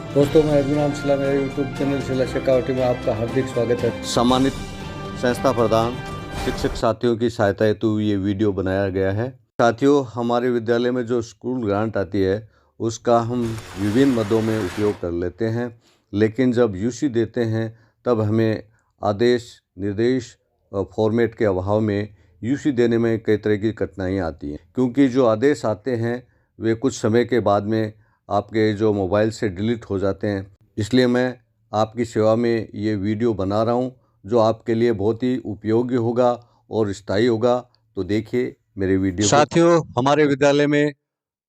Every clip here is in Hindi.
दोस्तों, मैं अभिनाम शिला, मेरे यूट्यूब चैनल शिला शेखावटी में आपका हार्दिक स्वागत है। सम्मानित संस्था प्रधान शिक्षक साथियों की सहायता हेतु ये वीडियो बनाया गया है। साथियों, हमारे विद्यालय में जो स्कूल ग्रांट आती है उसका हम विभिन्न मदों में उपयोग कर लेते हैं, लेकिन जब यूसी देते हैं तब हमें आदेश निर्देश और फॉर्मेट के अभाव में यूसी देने में कई तरह की कठिनाइयाँ आती हैं, क्योंकि जो आदेश आते हैं वे कुछ समय के बाद में आपके जो मोबाइल से डिलीट हो जाते हैं। इसलिए मैं आपकी सेवा में ये वीडियो बना रहा हूँ, जो आपके लिए बहुत ही उपयोगी होगा और स्थायी होगा। तो देखिए मेरे वीडियो को। साथियों, हमारे विद्यालय में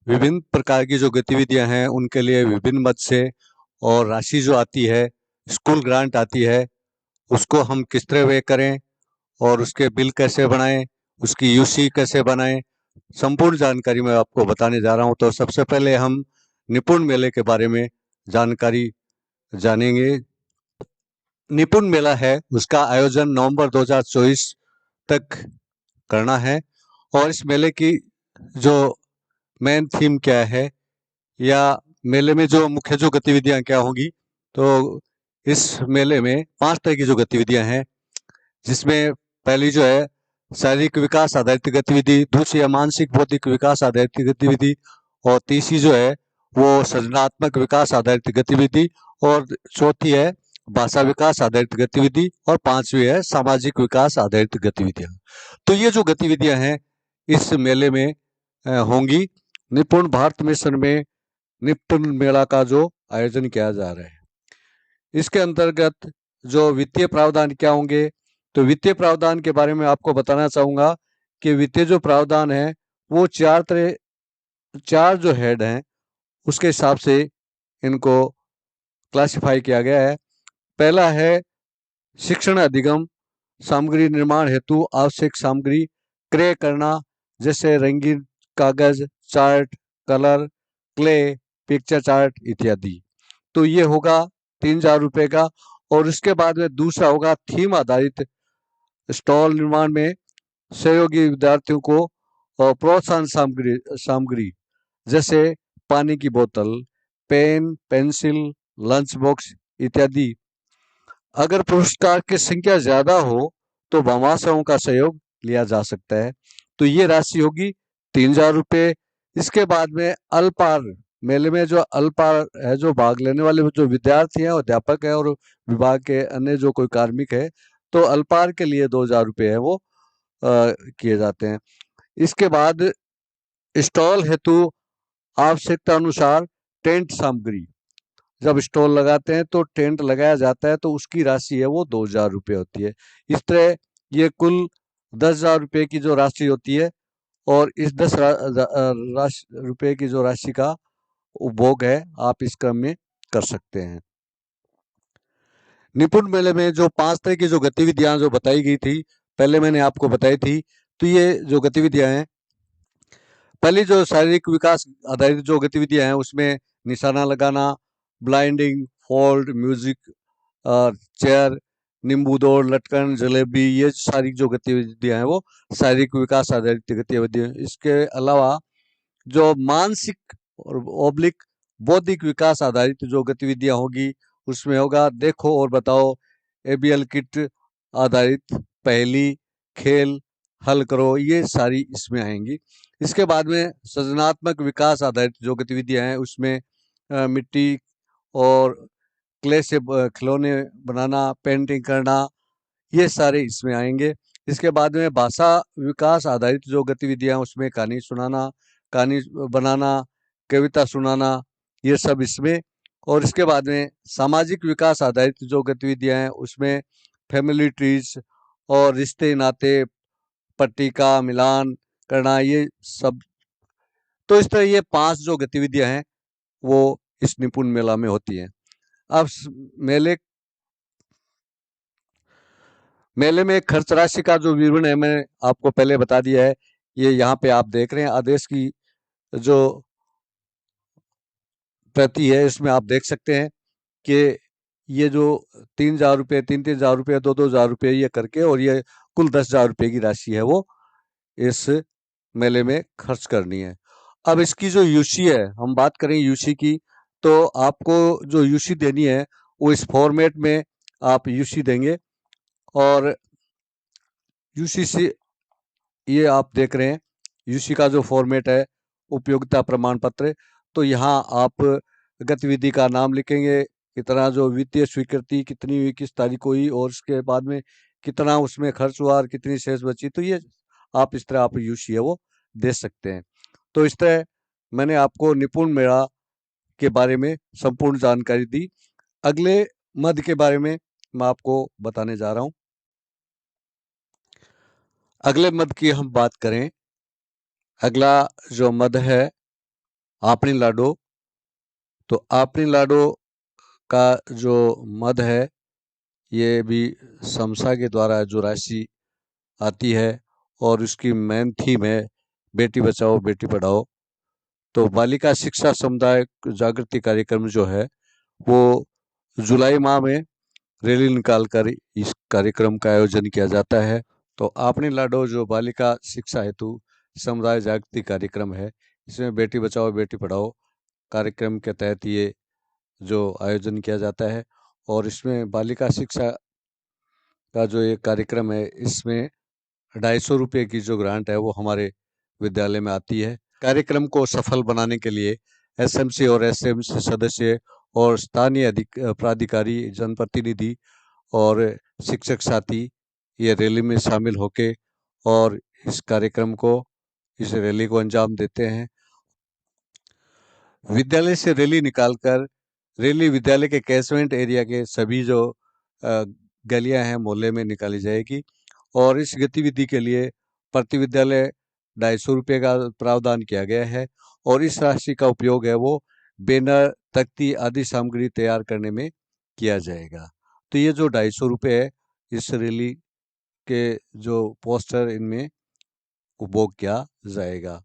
विभिन्न प्रकार की जो गतिविधियां हैं उनके लिए विभिन्न मद से और राशि जो आती है, स्कूल ग्रांट आती है, उसको हम किस तरह व्यय करें और उसके बिल कैसे बनाएं, उसकी यूसी कैसे बनाएं, संपूर्ण जानकारी मैं आपको बताने जा रहा हूं। तो सबसे पहले हम निपुण मेले के बारे में जानकारी जानेंगे। निपुण मेला है, उसका आयोजन नवंबर 2024 तक करना है और इस मेले की जो मेन थीम क्या है या मेले में जो मुख्य जो गतिविधियां क्या होंगी, तो इस मेले में 5 तरह की जो गतिविधियां हैं, जिसमें पहली जो है शारीरिक विकास आधारित गतिविधि, दूसरी है मानसिक बौद्धिक विकास आधारित गतिविधि, और तीसरी जो है वो सृजनात्मक विकास आधारित गतिविधि, और चौथी है भाषा विकास आधारित गतिविधि, और पांचवी है सामाजिक विकास आधारित गतिविधियां। तो ये जो गतिविधियां हैं इस मेले में होंगी। निपुण भारत मिशन में निपुण मेला का जो आयोजन किया जा रहा है, इसके अंतर्गत जो वित्तीय प्रावधान क्या होंगे, तो वित्तीय प्रावधान के बारे में आपको बताना चाहूंगा कि वित्तीय जो प्रावधान है वो चार जो हेड हैं उसके हिसाब से इनको क्लासिफाई किया गया है। पहला है शिक्षण अधिगम, सामग्री निर्माण हेतु आवश्यक सामग्री क्रय करना, जैसे रंगीन कागज, chart, colour, clay, picture chart इत्यादि। तो ये होगा 3,000 रुपये का। और उसके बाद में दूसरा होगा थीम आधारित स्टॉल निर्माण में सहयोगी विद्यार्थियों को और प्रोत्साहन सामग्री सामग्री जैसे पानी की बोतल, पेन, पेंसिल, लंच बॉक्स इत्यादि। अगर पुरस्कार की संख्या ज्यादा हो तो भामाशाहों का सहयोग लिया जा सकता है। तो ये राशि होगी 3,000 रुपये। इसके बाद में अल्पार, मेले में जो अल्पार है, जो भाग लेने वाले जो विद्यार्थी हैं, अध्यापक है और विभाग के अन्य जो कोई कार्मिक है, तो अल्पार के लिए 2,000 रुपये है वो किए जाते हैं। इसके बाद स्टॉल हेतु आवश्यकता अनुसार टेंट सामग्री, जब स्टॉल लगाते हैं तो टेंट लगाया जाता है, तो उसकी राशि है वो 2,000 रुपये होती है। इस तरह ये कुल 10,000 रुपये की जो राशि होती है, और इस 10 रुपये की जो राशि का उपभोग है आप इस क्रम में कर सकते हैं। निपुण मेले में जो 5 तरह की जो गतिविधियां जो बताई गई थी, पहले मैंने आपको बताई थी। तो ये जो गतिविधियां हैं, पहली जो शारीरिक विकास आधारित जो गतिविधियां हैं उसमें निशाना लगाना, ब्लाइंडिंग, फोल्ड, म्यूजिक, चेयर, नींबू दौड़, लटकन, जलेबी, ये सारी जो गतिविधियां हैं वो शारीरिक विकास आधारित गतिविधियां। इसके अलावा जो मानसिक और ओब्लिक बौद्धिक विकास आधारित जो गतिविधियां होगी उसमें होगा देखो और बताओ, एबीएल किट आधारित पहेली, खेल, हल करो, ये सारी इसमें आएंगी। इसके बाद में सृजनात्मक विकास आधारित जो गतिविधियां हैं उसमें मिट्टी और क्ले से खिलौने बनाना, पेंटिंग करना, ये सारे इसमें आएंगे। इसके बाद में भाषा विकास आधारित जो गतिविधियां उसमें कहानी सुनाना, कहानी बनाना, कविता सुनाना, ये सब इसमें। और इसके बाद में सामाजिक विकास आधारित जो गतिविधियां हैं उसमें फैमिली ट्रीज और रिश्ते नाते, पट्टिका मिलान करना, ये सब। तो इस तरह ये 5 जो गतिविधियां हैं वो इस निपुण मेला में होती हैं। अब मेले मेले में खर्च राशि का जो विवरण है मैंने आपको पहले बता दिया है। ये यहाँ पे आप देख रहे हैं आदेश की जो प्रति है, इसमें आप देख सकते हैं कि ये जो 3,000 रुपये, 3,000 रुपये, 2,000 रुपये ये करके, और ये कुल 10,000 रुपये की राशि है वो इस मेले में खर्च करनी है। अब इसकी जो यूसी है, हम बात करें यूसी की, तो आपको जो यूसी देनी है वो इस फॉर्मेट में आप यूसी देंगे। और यूसी से ये आप देख रहे हैं यूसी का जो फॉर्मेट है, उपयोगिता प्रमाण पत्र। तो यहाँ आप गतिविधि का नाम लिखेंगे, कितना जो वित्तीय स्वीकृति कितनी हुई, किस तारीख को हुई, और उसके बाद में कितना उसमें खर्च हुआ और कितनी शेष बची। तो ये आप इस तरह आप यूसी है वो दे सकते हैं। तो इस तरह मैंने आपको निपुण मेला के बारे में संपूर्ण जानकारी दी। अगले मद के बारे में मैं आपको बताने जा रहा हूँ। अगले मद की हम बात करें, अगला जो मद है आपनी लाडो। तो आपनी लाडो का जो मद है ये भी समसा के द्वारा जो राशि आती है और उसकी मेन थीम है बेटी बचाओ बेटी पढ़ाओ। तो बालिका शिक्षा समुदाय जागृति कार्यक्रम जो है वो जुलाई माह में रैली निकालकर इस कार्यक्रम का आयोजन किया जाता है। तो आपनी लाडो जो बालिका शिक्षा हेतु समुदाय जागृति कार्यक्रम है, इसमें बेटी बचाओ बेटी पढ़ाओ कार्यक्रम के तहत ये जो आयोजन किया जाता है। और इसमें बालिका शिक्षा का जो ये कार्यक्रम है, इसमें 250 रुपये की जो ग्रांट है वो हमारे विद्यालय में आती है। कार्यक्रम को सफल बनाने के लिए एसएमसी और एसएमसी सदस्य और स्थानीय प्राधिकारी, जनप्रतिनिधि और शिक्षक साथी ये रैली में शामिल होके और इस कार्यक्रम को, इस रैली को अंजाम देते हैं। विद्यालय से रैली निकालकर रैली विद्यालय के कैचमेंट एरिया के सभी जो गलियां हैं मोहल्ले में निकाली जाएगी। और इस गतिविधि के लिए प्रति विद्यालय 250 रुपये का प्रावधान किया गया है। और इस राशि का उपयोग है वो बैनर, तख्ती आदि सामग्री तैयार करने में किया जाएगा। तो ये जो 250 रुपये है, इस रैली के जो पोस्टर इनमें उपभोग किया जाएगा।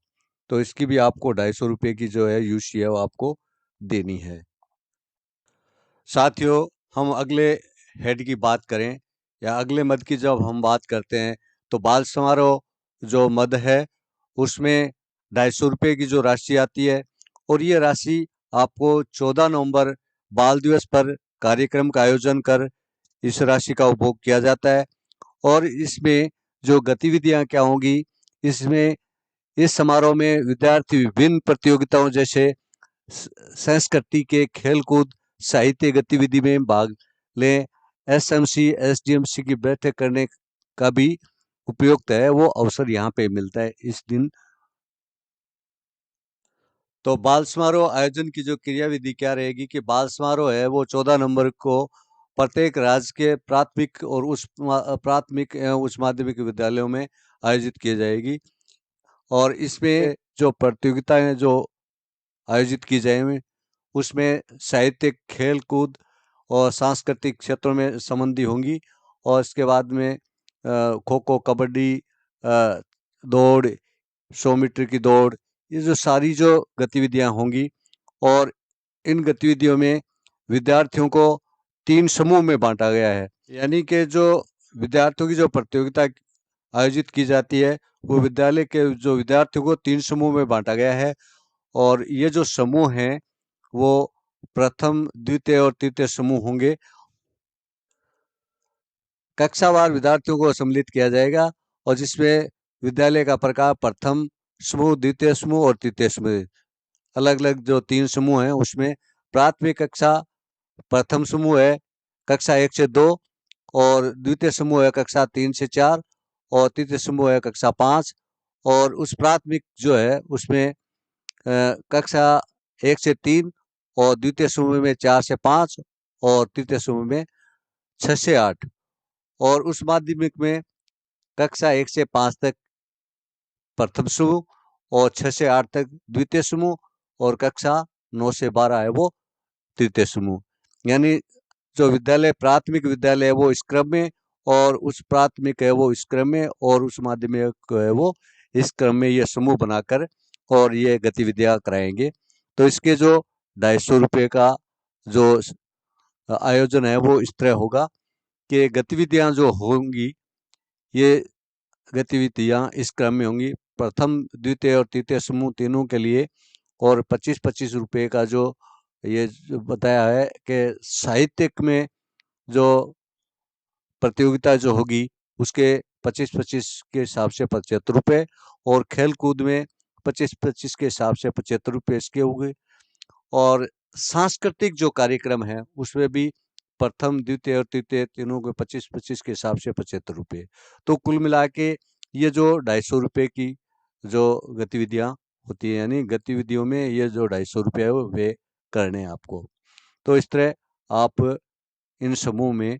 तो इसकी भी आपको 250 रुपये की जो है यूसी है वो आपको देनी है। साथियों, हम अगले हेड की बात करें या अगले मद की जब हम बात करते हैं तो बाल समारोह जो मद है उसमें 250 रुपये की जो राशि आती है। और ये राशि आपको 14 नवंबर बाल दिवस पर कार्यक्रम का आयोजन कर इस राशि का उपभोग किया जाता है। और इसमें जो गतिविधियां क्या होंगी, इसमें इस समारोह में विद्यार्थी विभिन्न प्रतियोगिताओं जैसे संस्कृति के खेलकूद, साहित्य गतिविधि में भाग लें। एसएमसी एसडीएमसी की बैठक करने का भी उपयुक्त है वो अवसर यहाँ पे मिलता है इस दिन। तो बाल समारोह आयोजन की जो क्रियाविधि क्या रहेगी कि बाल समारोह है वो 14 नवंबर को प्रत्येक राज्य के प्राथमिक और प्राथमिक एवं उच्च माध्यमिक विद्यालयों में आयोजित की जाएगी। और इसमें जो प्रतियोगिताएं जो आयोजित की जाएंगी उसमें साहित्यिक, खेल कूद और सांस्कृतिक क्षेत्रों में संबंधी होंगी। और इसके बाद में खो खो, कबड्डी, दौड़, 100 मीटर की दौड़, ये जो सारी जो गतिविधियां होंगी। और इन गतिविधियों में विद्यार्थियों को 3 समूह में बांटा गया है। यानी कि जो विद्यार्थियों की जो प्रतियोगिता आयोजित की जाती है वो विद्यालय के जो विद्यार्थियों को 3 समूह में बांटा गया है। और ये जो समूह हैं वो प्रथम, द्वितीय और तृतीय समूह होंगे। कक्षावार विद्यार्थियों को सम्मिलित किया जाएगा और जिसमें विद्यालय का प्रकार प्रथम समूह, द्वितीय समूह और तृतीय समूह, अलग अलग जो 3 समूह हैं उसमें प्राथमिक कक्षा प्रथम समूह है कक्षा 1 से 2, और द्वितीय समूह है कक्षा 3 से 4, और तृतीय समूह है कक्षा 5। और उस प्राथमिक जो है उसमें कक्षा 1 से 3, और द्वितीय समूह में 4 से 5, और तृतीय समूह में 6 से 8। और उस माध्यमिक में कक्षा 1 से 5 तक प्रथम समूह और 6 से 8 तक द्वितीय समूह, और कक्षा 9 से 12 है वो तृतीय समूह। यानी जो विद्यालय प्राथमिक विद्यालय है वो इस क्रम में, और उस प्राथमिक है वो इस क्रम में, और उस माध्यमिक है वो इस क्रम में ये समूह बनाकर और ये गतिविधियां कराएंगे। तो इसके जो 250 रुपये का जो आयोजन है वो इस तरह होगा कि गतिविधियां जो होंगी ये गतिविधियां इस क्रम में होंगी। प्रथम, द्वितीय और तृतीय समूह तीनों के लिए और 25-25 रुपये का जो ये जो बताया है कि साहित्यिक में जो प्रतियोगिता जो होगी उसके 25-25 के हिसाब से 75 रुपये, और खेल कूद में 25-25 के हिसाब से 75 रुपये इसके होंगे। और सांस्कृतिक जो कार्यक्रम है उसमें भी प्रथम, द्वितीय और तृतीय तीनों के 25-25 के हिसाब से 75 रुपये। तो कुल मिला के ये जो 250 रुपये की जो गतिविधियां होती है, यानी गतिविधियों में ये जो 250 रुपये है वो वे करने हैं आपको। तो इस तरह आप इन समूह में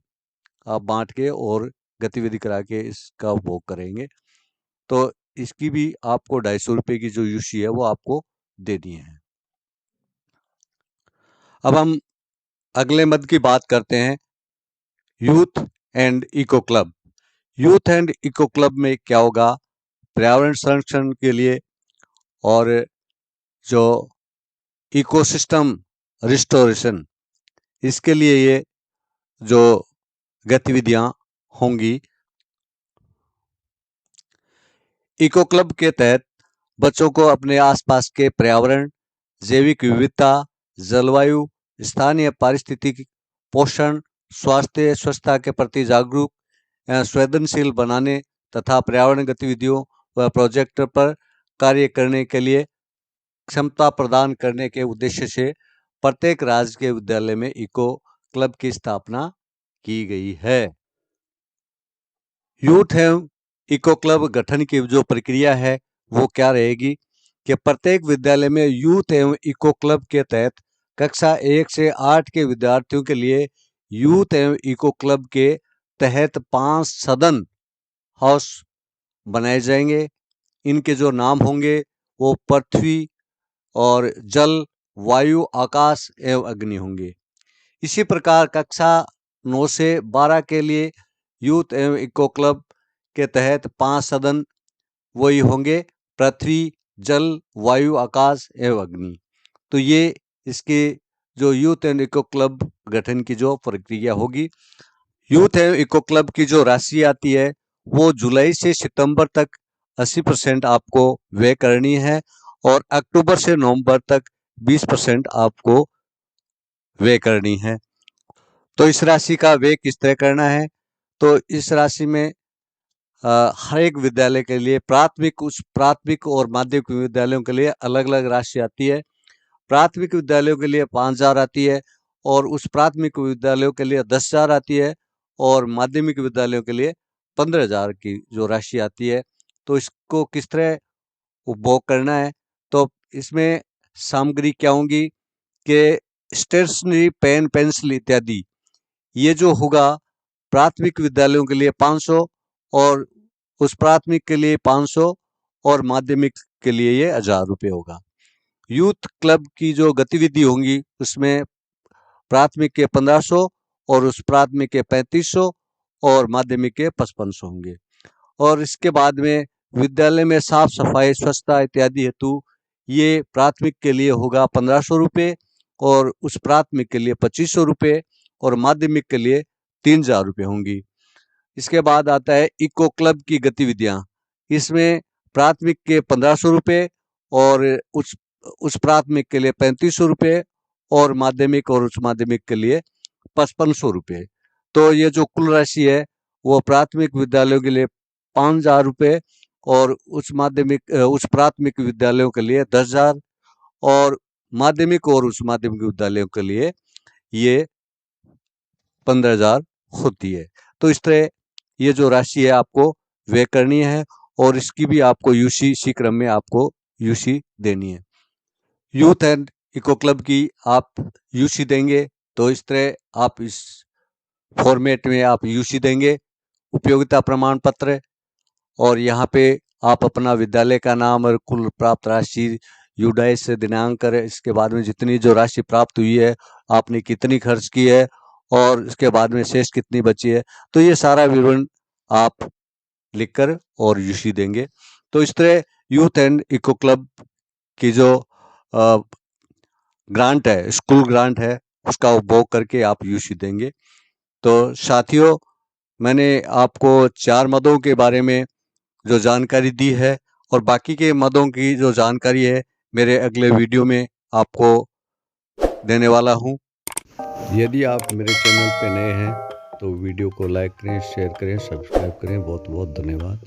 आप बांट के और गतिविधि करा के इसका उपभोग करेंगे। तो इसकी भी आपको 250 रुपये की जो यूसी है वो आपको देनी है। अब हम अगले मद की बात करते हैं, youth and eco club. Youth and eco club में क्या होगा, पर्यावरण संरक्षण के लिए और जो इकोसिस्टम रिस्टोरेशन, इसके लिए ये जो गतिविधियां होंगी। इको क्लब के तहत बच्चों को अपने आसपास के पर्यावरण, जैविक विविधता, जलवायु, स्थानीय पारिस्थितिकी, पोषण, स्वास्थ्य, स्वच्छता के प्रति जागरूक संवेदनशील बनाने तथा पर्यावरण गतिविधियों व प्रोजेक्ट पर कार्य करने के लिए क्षमता प्रदान करने के उद्देश्य से प्रत्येक राज्य के विद्यालय में इको क्लब की स्थापना की गई है। यूथ एवं इको क्लब गठन की जो प्रक्रिया है वो क्या रहेगी कि प्रत्येक विद्यालय में यूथ एवं इको क्लब के तहत कक्षा 1 से 8 के विद्यार्थियों के लिए यूथ एवं इको क्लब के तहत 5 सदन हाउस बनाए जाएंगे। इनके जो नाम होंगे वो पृथ्वी और जल, वायु, आकाश एवं अग्नि होंगे। इसी प्रकार कक्षा 9 से 12 के लिए यूथ एवं इको क्लब के तहत 5 सदन वही होंगे, पृथ्वी, जल, वायु, आकाश एवं अग्नि। तो ये इसके जो यूथ एंड इको क्लब गठन की जो प्रक्रिया होगी। यूथ एवं इको क्लब की जो राशि आती है वो जुलाई से सितंबर तक 80% आपको व्यय करनी है, और अक्टूबर से नवंबर तक 20% आपको व्यय करनी है। तो इस राशि का व्यय किस तरह करना है, तो इस राशि में हर एक विद्यालय के लिए प्राथमिक, उच्च प्राथमिक और माध्यमिक विद्यालयों के लिए अलग अलग राशि आती है। प्राथमिक विद्यालयों के लिए 5,000 आती है, और उच्च प्राथमिक विद्यालयों के लिए 10,000 आती है, और माध्यमिक विद्यालयों के लिए 15,000 की जो राशि आती है। तो इसको किस तरह उपभोग करना है, तो इसमें सामग्री क्या होंगी कि स्टेशनरी, पेन, पेंसिल इत्यादि, ये जो होगा प्राथमिक विद्यालयों के लिए 500, और उस प्राथमिक के लिए 500, और माध्यमिक के लिए ये 1,000 रुपये होगा। यूथ क्लब की जो गतिविधि होंगी उसमें प्राथमिक के 1500, और उस प्राथमिक के 3500, और माध्यमिक के 5500 होंगे। और इसके बाद में विद्यालय में साफ सफाई, स्वच्छता इत्यादि हेतु ये प्राथमिक के लिए होगा 1500 रुपये, और उस प्राथमिक के लिए 2500 रुपये, और माध्यमिक के लिए 3,000 रुपये होंगी। इसके बाद आता है इको क्लब की गतिविधियां। इसमें प्राथमिक के 1500 रुपये, और उच्च प्राथमिक के लिए 3500 रुपये, और माध्यमिक और उच्च माध्यमिक के लिए 5500 रुपये। तो ये जो कुल राशि है वो प्राथमिक विद्यालयों के लिए 5,000 रुपये, और उच्च प्राथमिक विद्यालयों के लिए 10,000, और माध्यमिक और उच्च माध्यमिक विद्यालयों के लिए ये 15,000 होती है। तो इस तरह ये जो राशि है आपको व्यय करनी है, और इसकी भी आपको यूसी, इसी क्रम में आपको यूसी देनी है। यूथ एंड इको क्लब की आप यूसी देंगे तो इस तरह आप इस फॉर्मेट में आप यूसी देंगे, उपयोगिता प्रमाण पत्र, और यहाँ पे आप अपना विद्यालय का नाम और कुल प्राप्त राशि, यूडाइस से दिनांक करें, इसके बाद में जितनी जो राशि प्राप्त हुई है आपने कितनी खर्च की है, और इसके बाद में शेष कितनी बची है, तो ये सारा विवरण आप लिखकर और यूसी देंगे। तो इस तरह यूथ एंड इको क्लब की जो ग्रांट है, स्कूल ग्रांट है, उसका उपभोग करके आप यूसी देंगे। तो साथियों, मैंने आपको 4 मदों के बारे में जो जानकारी दी है, और बाकी के मदों की जो जानकारी है मेरे अगले वीडियो में आपको देने वाला हूँ। यदि आप मेरे चैनल पे नए हैं तो वीडियो को लाइक करें, शेयर करें, सब्सक्राइब करें। बहुत बहुत धन्यवाद।